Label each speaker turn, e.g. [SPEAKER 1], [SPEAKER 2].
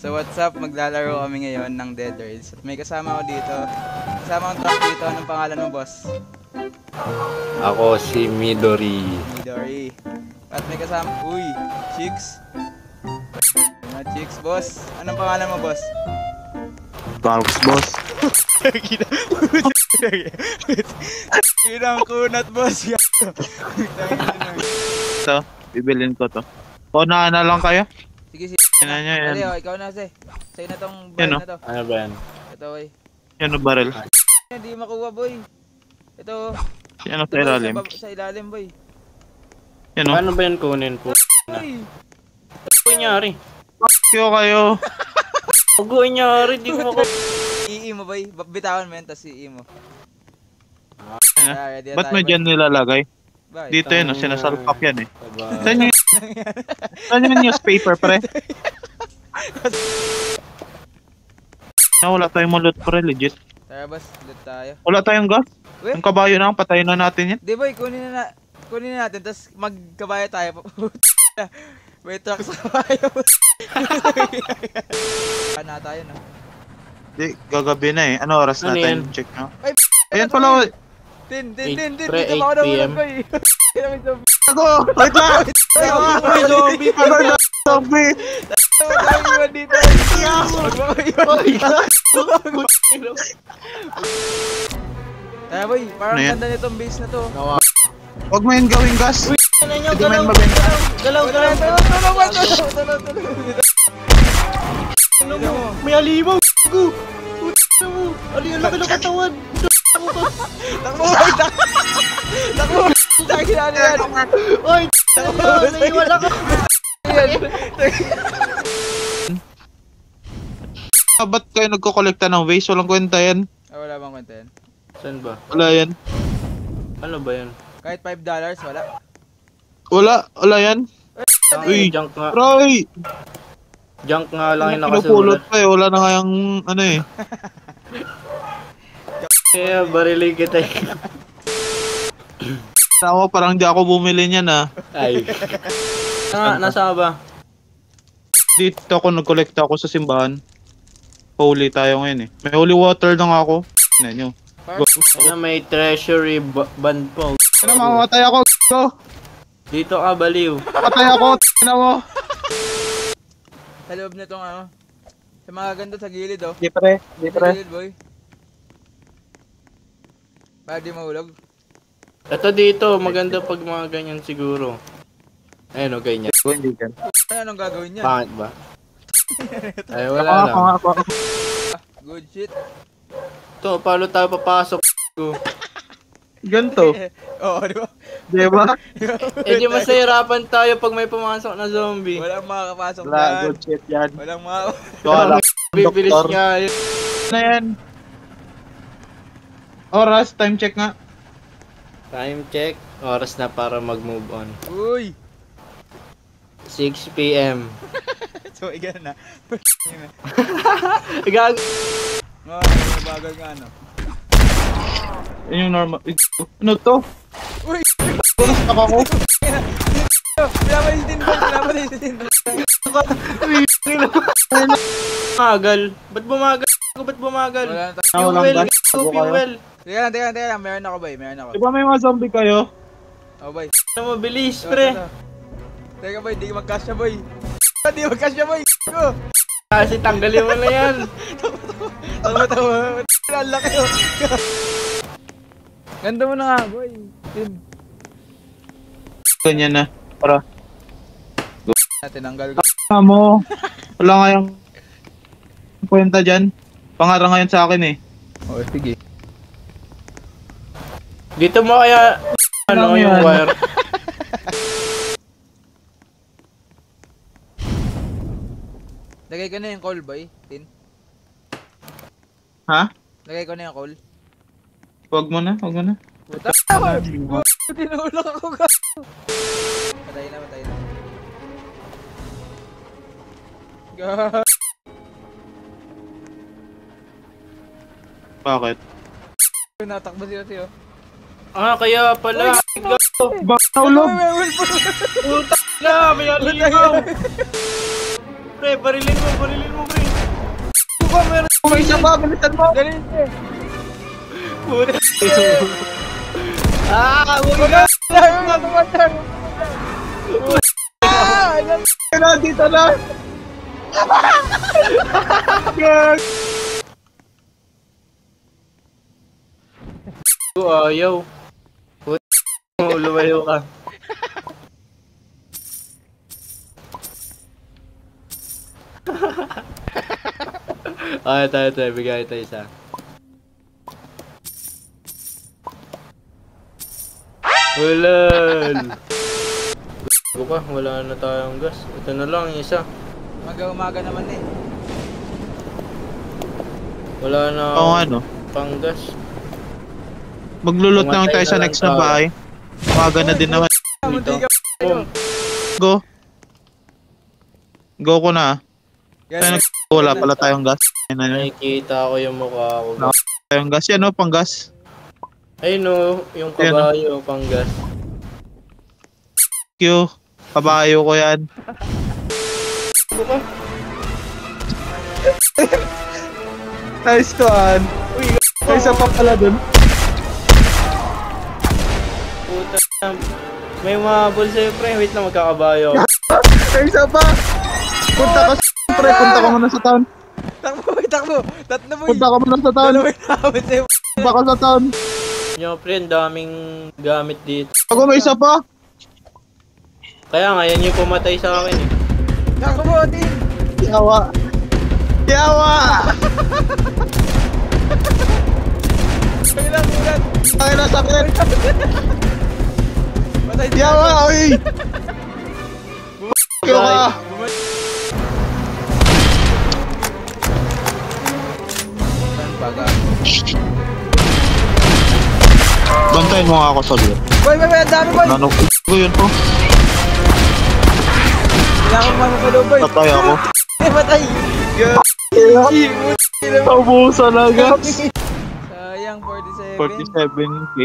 [SPEAKER 1] So what's up, maglalaro kami ngayon ng Dead Rails. At may kasama ko dito. Kasama kong truck dito. Anong pangalan mo, boss?
[SPEAKER 2] Ako si Midori.
[SPEAKER 1] Midori. At may kasama... Uy, Chicks. Mga Chicks, boss. Anong pangalan mo, boss?
[SPEAKER 3] Barks, boss.
[SPEAKER 1] Kinang kunat, boss.
[SPEAKER 3] Ito, bibilin ko to. Pauna na lang kayo?
[SPEAKER 1] Sige, sige.
[SPEAKER 3] Yan nyo yan.
[SPEAKER 1] Aleo, ikaw na, Zay. Sa'yo na tong
[SPEAKER 3] Yan,
[SPEAKER 1] bahay
[SPEAKER 3] oh.
[SPEAKER 1] na to.
[SPEAKER 2] Ano ba yan?
[SPEAKER 1] Ito, boy.
[SPEAKER 3] Yan o barrel.
[SPEAKER 1] Hindi makuha, boy. Ito.
[SPEAKER 3] Yan o
[SPEAKER 1] Ito,
[SPEAKER 3] sa
[SPEAKER 1] boy,
[SPEAKER 3] ilalim.
[SPEAKER 1] Sa ilalim, boy.
[SPEAKER 3] Yan o.
[SPEAKER 2] Paano ba yan kunin po?
[SPEAKER 1] Uy.
[SPEAKER 2] Ano ba nangyari?
[SPEAKER 3] Kayo.
[SPEAKER 2] Ano nangyari? Di ko mako...
[SPEAKER 1] Ii mo, boy. Bitawan mo yan, tapos ii mo. Ready na
[SPEAKER 3] Ba't
[SPEAKER 1] tayo,
[SPEAKER 3] mo
[SPEAKER 1] boy.
[SPEAKER 3] dyan nilalagay?
[SPEAKER 1] Bakit?
[SPEAKER 3] Dito yan o, sinasalpak yan eh.
[SPEAKER 2] Diba?
[SPEAKER 3] Saan yung newspaper, pre? Wala tayong malot, pre, legit.
[SPEAKER 1] Tara, boss. Ulit tayo.
[SPEAKER 3] Wala tayong gas.
[SPEAKER 1] Uy.
[SPEAKER 3] Yung kabayo na, patayin na natin yan.
[SPEAKER 1] Di, boy. Kunin na natin, tapos magkabayo tayo. May truck sa kabayo. Ano tayo, no?
[SPEAKER 3] Di, gagabi na eh. Ano oras
[SPEAKER 2] Ano
[SPEAKER 3] natin?
[SPEAKER 2] yan?
[SPEAKER 3] Check nyo.
[SPEAKER 1] Ay,
[SPEAKER 3] Ayan pala.
[SPEAKER 1] Tin.
[SPEAKER 2] Pre,
[SPEAKER 1] Dito pa ako
[SPEAKER 2] 8
[SPEAKER 1] nahulog,
[SPEAKER 2] PM.
[SPEAKER 1] boy.
[SPEAKER 3] Ako! Wait lang!
[SPEAKER 1] Ay,
[SPEAKER 3] Zombie! Ano na? Zombie!
[SPEAKER 1] iwan dito. Huwag mo ko iwan. Tara, boy. Parang
[SPEAKER 3] Ano yan?
[SPEAKER 1] ganda nitong base na to.
[SPEAKER 3] Huwag mo yun gawing gas.
[SPEAKER 2] Ano nyo?
[SPEAKER 3] Hindi mo yun mabenta.
[SPEAKER 2] Galaw!
[SPEAKER 1] Tulong mo.
[SPEAKER 2] May alimaw! Go! Ang laki ng katawan!
[SPEAKER 1] Takbo, boy. Takbo. Takbo na yan.
[SPEAKER 2] Oy! Naiwala ka!
[SPEAKER 3] Ba't kayo nagko-collecta ng waste? Walang kwenta yan.
[SPEAKER 1] Wala bang kwenta yan?
[SPEAKER 2] Saan ba?
[SPEAKER 3] Wala yan.
[SPEAKER 2] Ano ba yan?
[SPEAKER 1] Kahit $5, wala.
[SPEAKER 3] Wala yan. Uy,
[SPEAKER 2] Junk nga.
[SPEAKER 3] Roy!
[SPEAKER 2] Junk nga lang yung
[SPEAKER 3] Pinupulot
[SPEAKER 2] nakasulat.
[SPEAKER 3] pa eh. Wala na kayang ano eh.
[SPEAKER 2] Kaya bariling kita eh.
[SPEAKER 3] Tama, parang di ako bumili niyan ah.
[SPEAKER 2] Ay. Nasa ba?
[SPEAKER 3] Dito ako nag-collecta ako sa simbahan. Holy tayo ngayon eh. May holy water na nga ako. Tignan nyo.
[SPEAKER 2] Ano, may treasury band po.
[SPEAKER 3] Ano, mamamatay ako. Go!
[SPEAKER 2] Dito ka, baliw.
[SPEAKER 3] Patay ako. Tignan mo.
[SPEAKER 1] Sa loob na tong ano. Sa mga ganda sa gilid, oh.
[SPEAKER 3] Di pre.
[SPEAKER 1] Sa gilid, boy. Para di mahulog.
[SPEAKER 2] Ito dito, maganda pag mga ganyan siguro. Ayun o, ganyan.
[SPEAKER 3] Hindi yan.
[SPEAKER 1] Anong gagawin niyan?
[SPEAKER 2] Pangit ba? Ay, wala lang.
[SPEAKER 3] Ako.
[SPEAKER 1] Good shit.
[SPEAKER 2] Ito, paano tayo papasok?
[SPEAKER 3] Ganto.
[SPEAKER 1] Oo, di ba?
[SPEAKER 3] Di ba?
[SPEAKER 2] Eh di masahirapan tayo pag may pumasok na zombie.
[SPEAKER 1] Walang makakapasok
[SPEAKER 3] Wala,
[SPEAKER 1] dyan.
[SPEAKER 3] good shit yan.
[SPEAKER 1] Walang
[SPEAKER 3] Wala.
[SPEAKER 2] Bibilis
[SPEAKER 3] Doktor.
[SPEAKER 2] nga yun.
[SPEAKER 3] Ano yan? Oras, time check nga.
[SPEAKER 2] Time check. Oras na para mag-move on.
[SPEAKER 1] Uy!
[SPEAKER 2] 6 PM.
[SPEAKER 1] So, igan na.
[SPEAKER 2] Gag...
[SPEAKER 1] Bagal nga, ano.
[SPEAKER 3] Yun yung normal. Ano to?
[SPEAKER 1] Uy!
[SPEAKER 3] Bonus na ako.
[SPEAKER 1] Pinapalitin ko!
[SPEAKER 2] Magal. Ba't bumagal? Ba't bumagal?
[SPEAKER 1] Wala na tayo.
[SPEAKER 3] Walang
[SPEAKER 2] Fuel!
[SPEAKER 3] gas. Bago kayo.
[SPEAKER 2] Fuel!
[SPEAKER 1] Teka lang. Meron ako, boy. Meron ako.
[SPEAKER 3] Di ba may mga zombie kayo?
[SPEAKER 1] Oh, boy.
[SPEAKER 2] Ano mo, bilis, pre!
[SPEAKER 1] Teka, boy. Di magkasya, boy. Di magkasya, boy. Go!
[SPEAKER 2] Kasi tanggalin mo na yan.
[SPEAKER 1] Tawa. Ang laki, oh. Ganda mo na nga, boy. Tin.
[SPEAKER 3] Ganyan na. Para.
[SPEAKER 1] Tinanggal ko.
[SPEAKER 3] Mo. Wala nga yung kwenta dyan. Pangarang ngayon sa akin eh.
[SPEAKER 1] Oh, sige.
[SPEAKER 2] Dito mo kaya... Ano
[SPEAKER 3] Ano
[SPEAKER 2] yung
[SPEAKER 3] yan?
[SPEAKER 2] wire?
[SPEAKER 1] Lagay ko na yung call, boy. Tin.
[SPEAKER 3] Ha?
[SPEAKER 1] Lagay ko na yung call.
[SPEAKER 3] Huwag mo na.
[SPEAKER 1] Puta! Tinulak ako ka. Patay na. God.
[SPEAKER 3] Bakit?
[SPEAKER 1] Natakbo sila siyo.
[SPEAKER 2] Ah, kaya pala.
[SPEAKER 3] Baka ulog!
[SPEAKER 2] Puta na, may alimaw. Pre, barilin mo, pre.
[SPEAKER 1] Buka, meron.
[SPEAKER 3] May isa pa, bilisan mo!
[SPEAKER 1] Dali, eh.
[SPEAKER 2] Puta. Huwag
[SPEAKER 1] Wala, wala, wala. Alam.
[SPEAKER 3] Kaya dito na!
[SPEAKER 2] Ayaw. Puta. Lumayo ka. Tayo. Bigay tayo isa. Ulal! Wala na tayong gas. Ito na lang yung isa.
[SPEAKER 1] Umaga naman eh.
[SPEAKER 2] Wala na
[SPEAKER 3] Oo ano,
[SPEAKER 2] pang gas.
[SPEAKER 3] maglulot lang
[SPEAKER 2] Pumatay
[SPEAKER 3] tayo sa
[SPEAKER 2] na lang
[SPEAKER 3] next na
[SPEAKER 2] tayo.
[SPEAKER 3] bahay. Umaga na din naman.
[SPEAKER 1] Munti ka.
[SPEAKER 3] Go. Go ko na. Kaya wala pala tayong gas. Ayun na yun.
[SPEAKER 2] Nakikita ko yung mukha ko.
[SPEAKER 3] Tayong gas yan, no? Pang gas.
[SPEAKER 2] Ayun o, yung kabayo, pang gas.
[SPEAKER 3] Q. Kabayo ko yan. Nice one.
[SPEAKER 2] Uy,
[SPEAKER 3] May isa pa pala dun.
[SPEAKER 2] puta na. May umabol sa'yo, pre. Wait lang, magkakabayo.
[SPEAKER 3] May isa pa. Punta ka pre. Punta ka muna sa town.
[SPEAKER 1] Takbo. Tatlo mo.
[SPEAKER 3] Punta ka muna sa town.
[SPEAKER 1] Dalawin namin sa'yo.
[SPEAKER 3] Punta ka sa town.
[SPEAKER 2] Yo, pre, ang daming gamit dito.
[SPEAKER 3] Ako may isa pa.
[SPEAKER 2] Kaya nga, yan yung pumatay sa akin eh.
[SPEAKER 1] Takbo, Tin.
[SPEAKER 3] Yawa. Yawa.
[SPEAKER 1] Kailang ulat.
[SPEAKER 3] Ay, nasakit.
[SPEAKER 1] Patay din.
[SPEAKER 3] Yawa, oy. Yawa.
[SPEAKER 1] Saan pa ka?
[SPEAKER 3] Bantayin mo nga ako sa liyo.
[SPEAKER 1] Boy, ang dami, boy.
[SPEAKER 3] Ano ko yun po?
[SPEAKER 1] Kailangan ko mamapalo, boy.
[SPEAKER 3] Patay ako.
[SPEAKER 1] Patay.
[SPEAKER 3] Paubusan agad.
[SPEAKER 1] Sayang, 47.
[SPEAKER 3] 47k.